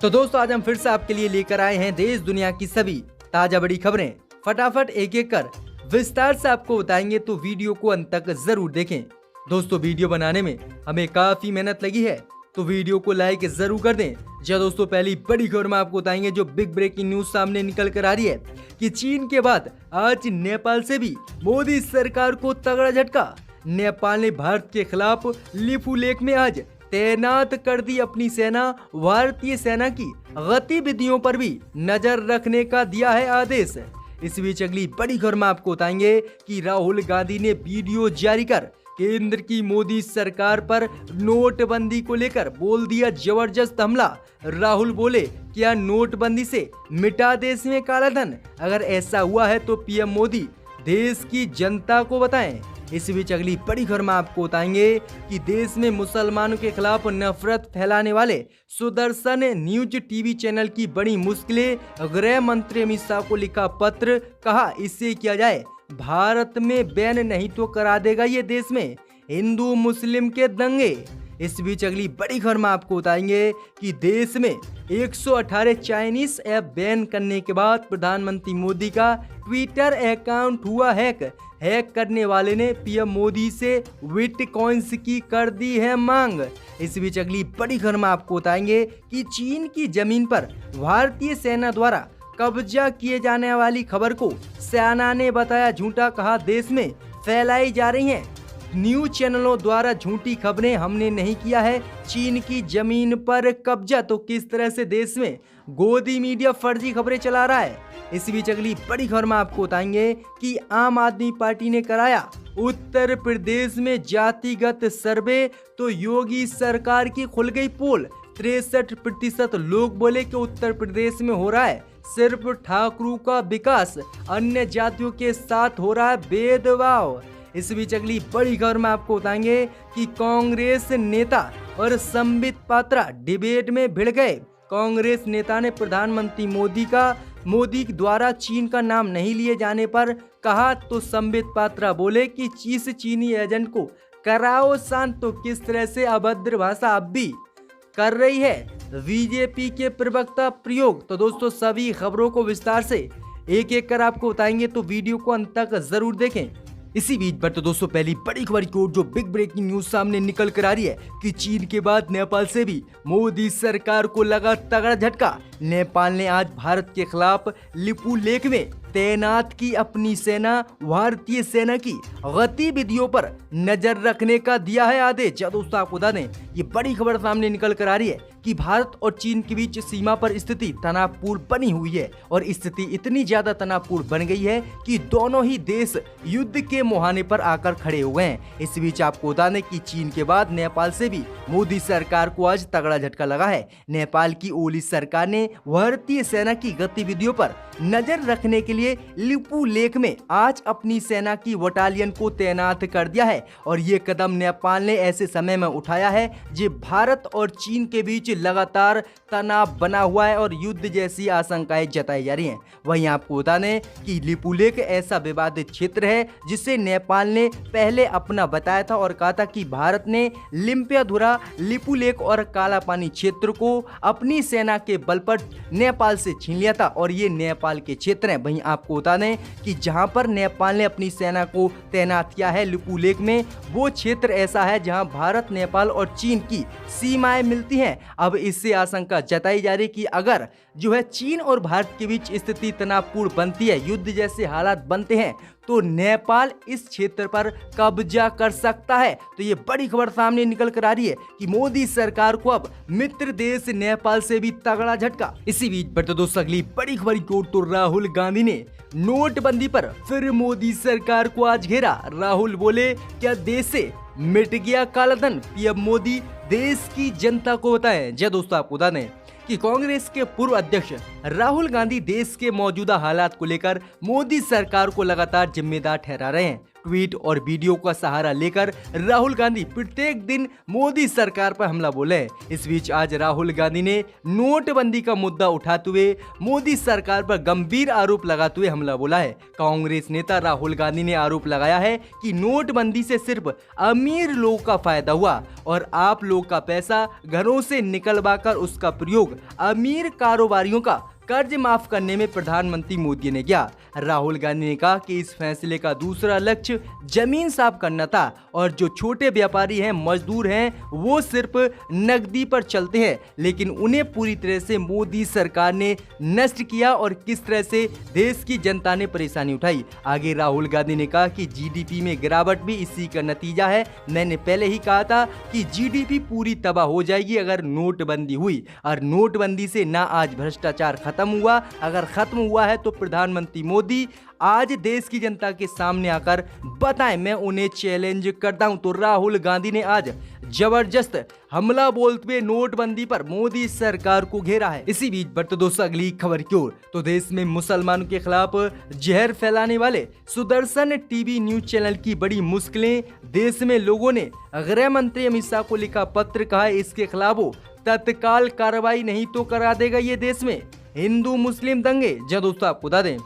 तो दोस्तों आज हम फिर से आपके लिए लेकर आए हैं देश दुनिया की सभी ताजा बड़ी खबरें। फटाफट एक एक कर विस्तार से आपको बताएंगे, तो वीडियो को अंत तक जरूर देखें। दोस्तों वीडियो बनाने में हमें काफी मेहनत लगी है, तो वीडियो को लाइक जरूर कर दें। जी दोस्तों, पहली बड़ी खबर में आपको बताएंगे जो बिग ब्रेकिंग न्यूज सामने निकल कर आ रही है कि चीन के बाद आज नेपाल से भी मोदी सरकार को तगड़ा झटका। नेपाल ने भारत के खिलाफ लिपू लेक में आज तैनात कर दी अपनी सेना। भारतीय सेना की गतिविधियों पर भी नजर रखने का दिया है आदेश। इस बीच अगली बड़ी खबर में आपको बताएंगे कि राहुल गांधी ने वीडियो जारी कर केंद्र की मोदी सरकार पर नोटबंदी को लेकर बोल दिया जबरदस्त हमला। राहुल बोले, क्या नोटबंदी से मिटा देश में काला धन? अगर ऐसा हुआ है तो पीएम मोदी देश की जनता को बताएं। इस बीच अगली बड़ी खबर में आपको बताएंगे कि देश में मुसलमानों के खिलाफ नफरत फैलाने वाले सुदर्शन न्यूज टीवी चैनल की बड़ी मुश्किलें। गृह मंत्री अमित शाह को लिखा पत्र, कहा इससे किया जाए भारत में बैन, नहीं तो करा देगा ये देश में हिंदू मुस्लिम के दंगे। इस बीच अगली बड़ी खबर में आपको बताएंगे कि देश में 118 चाइनीज ऐप बैन करने के बाद प्रधानमंत्री मोदी का ट्विटर अकाउंट हुआ हैक। हैक करने वाले ने पीएम मोदी से बिटकॉइंस की कर दी है मांग। इस बीच अगली बड़ी खबर में आपको बताएंगे कि चीन की जमीन पर भारतीय सेना द्वारा कब्जा किए जाने वाली खबर को सेना ने बताया झूठा, कहा देश में फैलाई जा रही हैं न्यूज चैनलों द्वारा झूठी खबरें, हमने नहीं किया है चीन की जमीन पर कब्जा। तो किस तरह से देश में गोदी मीडिया फर्जी खबरें चला रहा है। इस बीच अगली बड़ी खबर में आपको बताएंगे कि आम आदमी पार्टी ने कराया उत्तर प्रदेश में जातिगत सर्वे, तो योगी सरकार की खुल गई पोल। 63% लोग बोले कि उत्तर प्रदेश में हो रहा है सिर्फ ठाकुरों का विकास, अन्य जातियों के साथ हो रहा है भेदभाव। इस बीच अगली बड़ी खबर में आपको बताएंगे कि कांग्रेस नेता और संबित पात्रा डिबेट में भिड़ गए। कांग्रेस नेता ने प्रधानमंत्री मोदी द्वारा चीन का नाम नहीं लिए जाने पर कहा, तो संबित पात्रा बोले कि इस चीनी एजेंट को कराओ शांत। तो किस तरह से अभद्र भाषा अब भी कर रही है बीजेपी के प्रवक्ता प्रयोग। तो दोस्तों सभी खबरों को विस्तार से एक एक कर आपको बताएंगे, तो वीडियो को अंत तक जरूर देखें। इसी बीच पर तो दोस्तों पहली बड़ी खबर की ओर जो बिग ब्रेकिंग न्यूज सामने निकल कर आ रही है कि चीन के बाद नेपाल से भी मोदी सरकार को लगा तगड़ा झटका। नेपाल ने आज भारत के खिलाफ लिपू लेक में तैनात की अपनी सेना। भारतीय सेना की गतिविधियों पर नजर रखने का दिया है आदेश। दोस्तों आपको बता दें ये बड़ी खबर सामने निकल कर आ रही है कि भारत और चीन के बीच सीमा पर स्थिति तनावपूर्ण बनी हुई है, और स्थिति इतनी ज्यादा तनावपूर्ण बन गई है कि दोनों ही देश युद्ध के मुहाने पर आकर खड़े हुए हैं। इस बीच आपको बता दें कि चीन के बाद नेपाल से भी मोदी सरकार को आज तगड़ा झटका लगा है। नेपाल की ओली सरकार ने भारतीय सेना की गतिविधियों पर नजर रखने के लिए लिपू लेक में आज अपनी सेना की बटालियन को तैनात कर दिया है, और ये कदम नेपाल ने ऐसे समय में उठाया है जब भारत और चीन के बीच लगातार तनाव बना हुआ है और युद्ध जैसी आशंकाएं जताई जा रही हैं। वहीं आपको बता दें कि लिपू लेक ऐसा विवादित क्षेत्र है जिसे नेपाल ने पहले अपना बताया था और कहा था कि भारत ने लिम्पियाधुरा, लिपू लेक और काला पानी क्षेत्र को अपनी सेना के बल पर नेपाल से छीन लिया था, और ये नेपाल के क्षेत्र हैं। वहीं आपको बता दें कि जहां पर नेपाल ने अपनी सेना को तैनात किया है लिपू लेक में, वो क्षेत्र ऐसा है जहां भारत, नेपाल और चीन की सीमाएं मिलती हैं। अब इससे आशंका जताई जा रही कि अगर जो है चीन और भारत के बीच स्थिति तनावपूर्ण बनती है, युद्ध जैसे हालात बनते हैं, तो नेपाल इस क्षेत्र पर कब्जा कर सकता है। तो ये बड़ी खबर सामने निकल कर आ रही है कि मोदी सरकार को अब मित्र देश नेपाल से भी तगड़ा झटका। इसी बीच पर तो दोस्तों अगली बड़ी खबर की ओर तो राहुल गांधी ने नोटबंदी पर फिर मोदी सरकार को आज घेरा। राहुल बोले, क्या देश से मिट गया काला धन? पीएम मोदी देश की जनता को बताएं। जय दोस्तों आपको बता दें कि कांग्रेस के पूर्व अध्यक्ष राहुल गांधी देश के मौजूदा हालात को लेकर मोदी सरकार को लगातार जिम्मेदार ठहरा रहे हैं। ट्वीट और वीडियो का सहारा लेकर राहुल गांधी प्रत्येक दिन मोदी सरकार पर हमला बोले हैं। इस बीच आज राहुल गांधी ने नोटबंदी का मुद्दा उठाते हुए मोदी सरकार पर गंभीर आरोप लगाते हुए हमला बोला है। कांग्रेस नेता राहुल गांधी ने आरोप लगाया है कि नोटबंदी से सिर्फ अमीर लोगों का फायदा हुआ और आप लोग का पैसा घरों से निकलवाकर उसका प्रयोग अमीर कारोबारियों का कर्ज माफ करने में प्रधानमंत्री मोदी ने किया। राहुल गांधी ने कहा कि इस फैसले का दूसरा लक्ष्य जमीन साफ करना था और जो छोटे व्यापारी हैं, मजदूर हैं, वो सिर्फ नकदी पर चलते हैं, लेकिन उन्हें पूरी तरह से मोदी सरकार ने नष्ट किया और किस तरह से देश की जनता ने परेशानी उठाई। आगे राहुल गांधी ने कहा कि जीडीपी में गिरावट भी इसी का नतीजा है। मैंने पहले ही कहा था कि जीडीपी पूरी तबाह हो जाएगी अगर नोटबंदी हुई, और नोटबंदी से ना आज भ्रष्टाचार खत्म हुआ, अगर खत्म हुआ है तो प्रधानमंत्री मोदी आज देश की जनता के सामने आकर बताएं, मैं उन्हें चैलेंज करता हूं। तो राहुल गांधी ने आज जबरदस्त हमला बोलते हुए नोटबंदी पर मोदी सरकार को घेरा है। इसी बीच बढ़ते दोस्तों अगली खबर की ओर, तो देश में मुसलमानों के खिलाफ जहर फैलाने वाले सुदर्शन टीवी न्यूज चैनल की बड़ी मुश्किलें। देश में लोगों ने गृह मंत्री अमित शाह को लिखा पत्र, कहा है इसके खिलाफ वो तत्काल कार्रवाई नहीं तो करा देगा ये देश में हिंदू मुस्लिम दंगे। जब दोस्तों आपको बता दें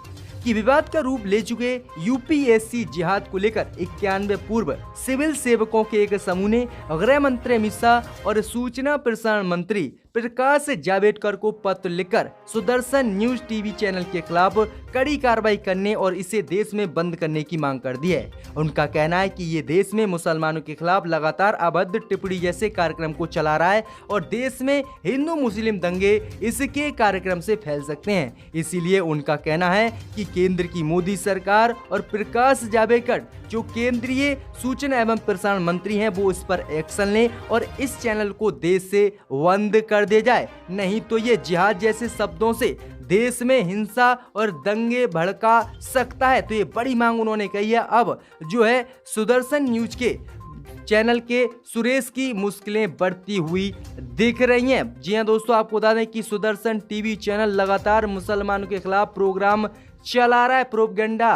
कि विवाद का रूप ले चुके यूपीएससी जिहाद को लेकर 91 पूर्व सिविल सेवकों के एक समूह ने गृह मंत्री अमित शाह और सूचना प्रसारण मंत्री प्रकाश जावड़ेकर को पत्र लिखकर सुदर्शन न्यूज टीवी चैनल के खिलाफ कड़ी कार्रवाई करने और इसे देश में बंद करने की मांग कर दी है। उनका कहना है कि ये देश में मुसलमानों के खिलाफ लगातार अभद्र टिप्पणी जैसे कार्यक्रम को चला रहा है और देश में हिंदू मुस्लिम दंगे इसके कार्यक्रम से फैल सकते हैं। इसीलिए उनका कहना है कि केंद्र की मोदी सरकार और प्रकाश जावड़ेकर जो केंद्रीय सूचना एवं प्रसारण मंत्री हैं वो इस पर एक्शन लें और इस चैनल को देश से बंद कर दे जाए, नहीं तो ये जिहाद जैसे शब्दों से देश में हिंसा और दंगे भड़का सकता है। तो ये बड़ी मांग उन्होंने कही है। अब जो है सुदर्शन न्यूज के चैनल के सुरेश की मुश्किलें बढ़ती हुई दिख रही हैं। जी हां दोस्तों, आपको बता दें कि सुदर्शन टीवी चैनल लगातार मुसलमानों के खिलाफ प्रोग्राम चला रहा है, प्रोपगेंडा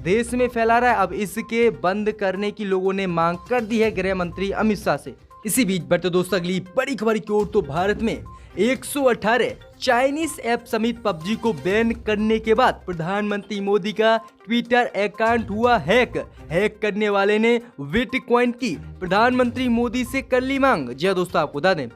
देश में फैला रहा है। अब इसके बंद करने की लोगों ने मांग कर दी है गृह मंत्री अमित शाह से। इसी बीच बढ़ते दोस्तों अगली बड़ी खबर की ओर, तो भारत में 118 चाइनीज ऐप समेत पबजी को बैन करने के बाद प्रधानमंत्री मोदी का ट्विटर अकाउंट हुआ हैक करने वाले ने बिटकॉइन की प्रधानमंत्री मोदी से कर ली मांग। जी दोस्तों, आपको बता दें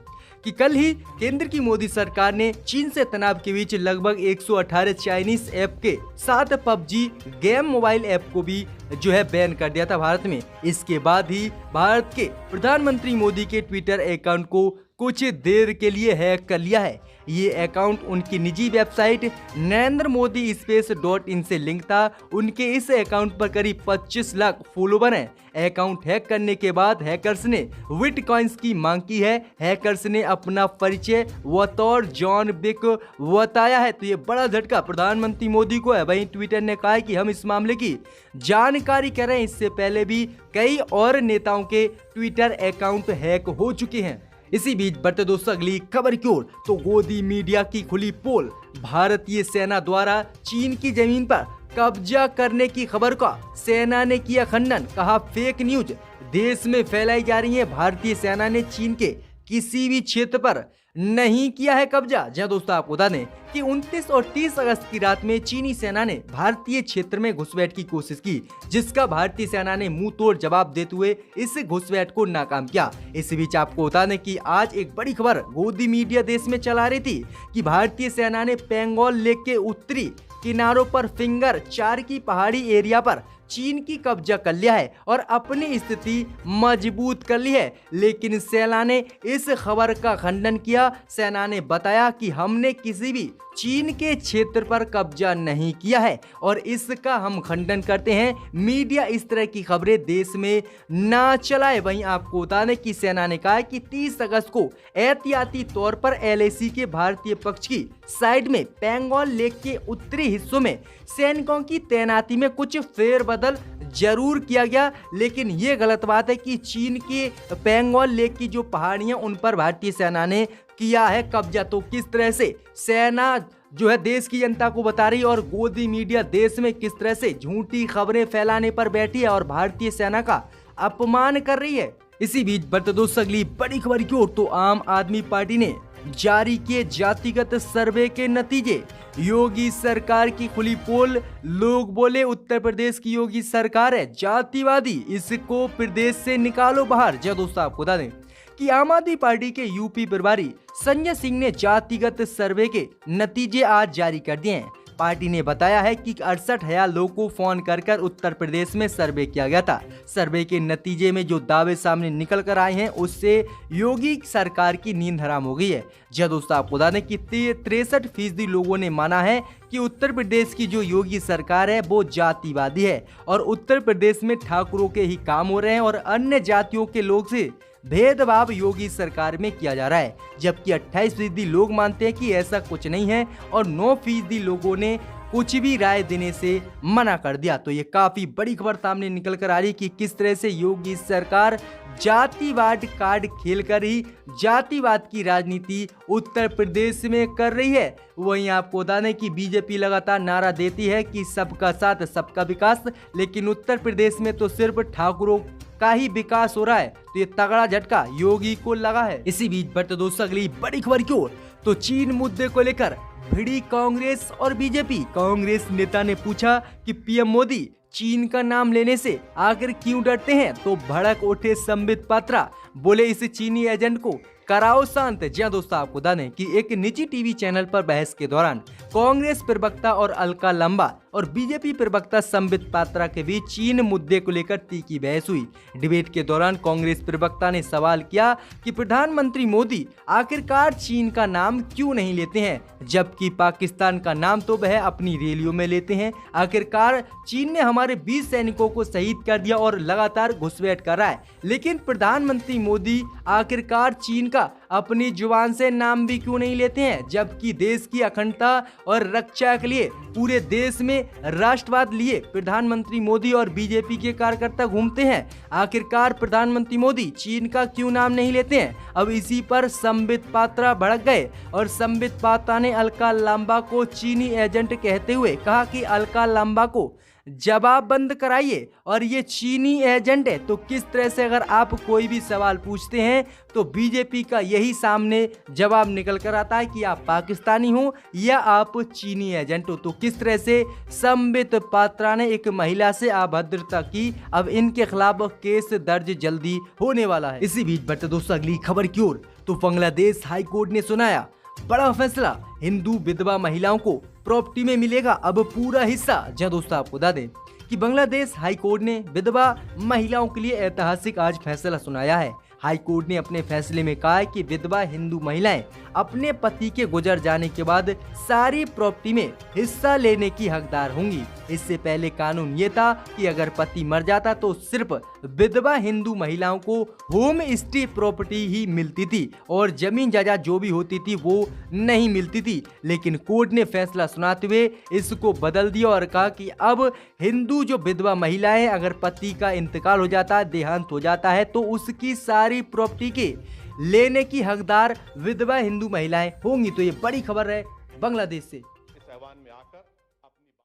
कि कल ही केंद्र की मोदी सरकार ने चीन से तनाव के बीच लगभग 118 चाइनीज ऐप के साथ पबजी गेम मोबाइल ऐप को भी जो है बैन कर दिया था भारत में। इसके बाद ही भारत के प्रधानमंत्री मोदी के ट्विटर अकाउंट को कुछ देर के लिए हैक कर लिया है। ये अकाउंट उनकी निजी वेबसाइट NarendraModiSpace.in से लिंक था। उनके इस अकाउंट पर करीब 25 लाख फॉलोवर हैं। अकाउंट हैक करने के बाद हैकर्स ने बिटकॉइंस की मांग की है। हैकर्स ने अपना परिचय बतौर जॉन विक बताया है। तो ये बड़ा झटका प्रधानमंत्री मोदी को है। वहीं ट्विटर ने कहा है कि हम इस मामले की जानकारी कर रहे हैं। इससे पहले भी कई और नेताओं के ट्विटर अकाउंट हैक हो चुके हैं। इसी बीच बढ़ते दोस्तों अगली खबर की ओर, तो गोदी मीडिया की खुली पोल, भारतीय सेना द्वारा चीन की जमीन पर कब्जा करने की खबर का सेना ने किया खंडन। कहा फेक न्यूज देश में फैलाई जा रही है। भारतीय सेना ने चीन के किसी भी क्षेत्र पर नहीं किया है कब्जा। जहां दोस्तों आपको बता दें कि 29 और 30 अगस्त की रात में चीनी सेना ने भारतीय क्षेत्र में घुसपैठ की कोशिश की, जिसका भारतीय सेना ने मुंह तोड़ जवाब देते हुए इस घुसपैठ को नाकाम किया। इस बीच आपको बता दें कि आज एक बड़ी खबर गोदी मीडिया देश में चला रही थी कि भारतीय सेना ने पेंगोंग लेक के उत्तरी किनारों पर फिंगर 4 की पहाड़ी एरिया पर चीन की कब्जा कर लिया है और अपनी स्थिति मजबूत कर ली है। लेकिन सेना ने इस खबर का खंडन किया। सेना ने बताया कि हमने किसी भी चीन के क्षेत्र पर कब्जा नहीं किया है और इसका हम खंडन करते हैं। मीडिया इस तरह की खबरें देश में ना चलाए। वहीं आपको बता दें कि सेना ने कहा कि 30 अगस्त को एहतियाती तौर पर LAC के भारतीय पक्ष की साइड में पेंगोंग लेक के उत्तरी हिस्सों में सैनिकों की तैनाती में कुछ फेरबदल बदल जरूर किया गया, लेकिन ये गलत बात है कि चीन के पेंगोंग लेक की जो पहाड़ियां उन पर भारतीय सेना ने किया है कब्जा। तो किस तरह से सेना जो है देश की जनता को बता रही है और गोदी मीडिया देश में किस तरह से झूठी खबरें फैलाने पर बैठी है और भारतीय सेना का अपमान कर रही है। इसी बीच बढ़ते दोस्तों अगली बड़ी खबर की ओर, तो आम आदमी पार्टी ने जारी किए जातिगत सर्वे के नतीजे। योगी सरकार की खुली पोल, लोग बोले उत्तर प्रदेश की योगी सरकार है जातिवादी, इसको प्रदेश से निकालो बाहर। जय दोस्तों, आपको बता दें कि आम आदमी पार्टी के यूपी प्रभारी संजय सिंह ने जातिगत सर्वे के नतीजे आज जारी कर दिए हैं। पार्टी ने बताया है कि 68,000 लोगों को फोन कर उत्तर प्रदेश में सर्वे किया गया था। सर्वे के नतीजे में जो दावे सामने निकल कर आए हैं उससे योगी सरकार की नींद हराम हो गई है। जी दोस्तों, आपको बता दें कि 63% लोगों ने माना है कि उत्तर प्रदेश की जो योगी सरकार है वो जातिवादी है और उत्तर प्रदेश में ठाकुरों के ही काम हो रहे हैं और अन्य जातियों के लोग से भेदभाव योगी सरकार में किया जा रहा है। जबकि 28% लोग मानते हैं कि ऐसा कुछ नहीं है और 9% लोगों ने कुछ भी राय देने से मना कर दिया। तो ये काफी बड़ी खबर सामने निकल कर आ रही है कि किस तरह से योगी सरकार जातिवाद कार्ड खेलकर ही जातिवाद की राजनीति उत्तर प्रदेश में कर रही है। वहीं आपको बता दें कि बीजेपी लगातार नारा देती है कि सबका साथ सबका विकास, लेकिन उत्तर प्रदेश में तो सिर्फ ठाकुरों का ही विकास हो रहा है। तो ये तगड़ा झटका योगी को लगा है। इसी बीच बढ़ते दोस्तों अगली बड़ी खबर की ओर, तो चीन मुद्दे को लेकर भिड़ी कांग्रेस और बीजेपी। कांग्रेस नेता ने पूछा कि पीएम मोदी चीन का नाम लेने से आखिर क्यों डरते हैं, तो भड़क उठे संबित पात्रा, बोले इस चीनी एजेंट को कराओ शांत। जी दोस्तों, आपको बता दें कि एक निजी टीवी चैनल पर बहस के दौरान कांग्रेस प्रवक्ता और अलका लांबा और बीजेपी प्रवक्ता संबित पात्रा के बीच चीन मुद्दे को लेकर तीखी बहस हुई। डिबेट के दौरान कांग्रेस प्रवक्ता ने सवाल किया कि प्रधानमंत्री मोदी आखिरकार चीन का नाम क्यों नहीं लेते हैं, जबकि पाकिस्तान का नाम तो वह अपनी रैलियों में लेते हैं। आखिरकार चीन ने हमारे 20 सैनिकों को शहीद कर दिया और लगातार घुसपैठ कर रहा है, लेकिन प्रधानमंत्री मोदी आखिरकार चीन का अपनी जुबान से नाम भी क्यों नहीं लेते हैं, जबकि देश की अखंडता और रक्षा के लिए पूरे देश में राष्ट्रवाद लिए प्रधानमंत्री मोदी और बीजेपी के कार्यकर्ता घूमते हैं। आखिरकार प्रधानमंत्री मोदी चीन का क्यों नाम नहीं लेते हैं। अब इसी पर संबित पात्रा भड़क गए और संबित पात्रा ने अलका लांबा को चीनी एजेंट कहते हुए कहा कि अलका लांबा को जवाब बंद कराइए और ये चीनी एजेंट है। तो किस तरह से अगर आप कोई भी सवाल पूछते हैं तो बीजेपी का यही सामने जवाब निकल कर आता है कि आप पाकिस्तानी हो या आप चीनी एजेंट हो। तो किस तरह से संबित पात्रा ने एक महिला से अभद्रता की, अब इनके खिलाफ केस दर्ज जल्दी होने वाला है। इसी बीच बढ़ते दोस्तों अगली खबर की ओर, तो बांग्लादेश हाईकोर्ट ने सुनाया बड़ा फैसला, हिंदू विधवा महिलाओं को प्रॉपर्टी में मिलेगा अब पूरा हिस्सा। जहाँ दोस्तों आपको बता दें कि बांग्लादेश हाईकोर्ट ने विधवा महिलाओं के लिए ऐतिहासिक आज फैसला सुनाया है। हाईकोर्ट ने अपने फैसले में कहा है कि विधवा हिंदू महिलाएं अपने पति के गुजर जाने के बाद सारी प्रॉपर्टी में हिस्सा लेने की हकदार होंगी। इससे पहले कानून ये था कि अगर पति मर जाता तो सिर्फ विधवा हिंदू महिलाओं को होम स्टे प्रॉपर्टी ही मिलती थी और जमीन जायदाद जो भी होती थी वो नहीं मिलती थी। लेकिन कोर्ट ने फैसला सुनाते हुए इसको बदल दिया और कहा कि अब हिंदू जो विधवा महिलाएं अगर पति का इंतकाल हो जाता है, देहांत हो जाता है, तो उसकी सारी प्रॉपर्टी के लेने की हकदार विधवा हिंदू महिलाएं होंगी। तो ये बड़ी खबर है बांग्लादेश से। इस ऐवान में आकर